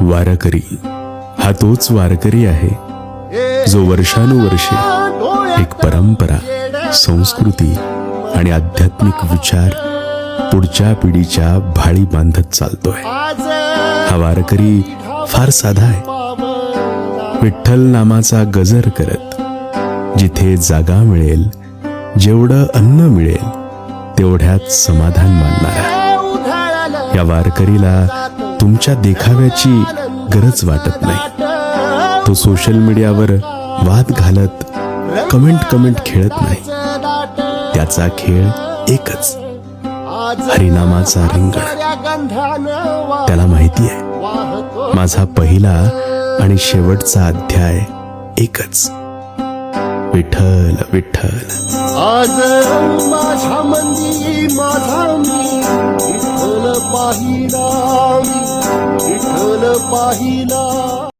वारकरी हा तोच वारकरी आहे जो वर्षानुवर्षे एक परंपरा, संस्कृती आणि आध्यात्मिक विचार पुढच्या पिढीच्या भाळी बांधत चालतोय. हा वारकरी फार साधा आहे. विठ्ठल नामाचा गजर करत जिथे जागा मिळेल, जेवढं अन्न मिळेल तेवढ्यात समाधान मानणारा. या वारकरीला तुमच्या देखाव्याची गरज वाटत नाही. तो सोशल मीडियावर वाद घालत कमेंट खेळत नाही. त्याचा खेळ एकच, हरिनामाचा रिंगण. त्याला माहिती आहे माझा पहिला आणि शेवटचा अध्याय एकच, विठ्ठल विठ्ठल. आज माझ्या मंदी माझा मी विठ्ठल पाहिला, विठ्ठल पाहिला.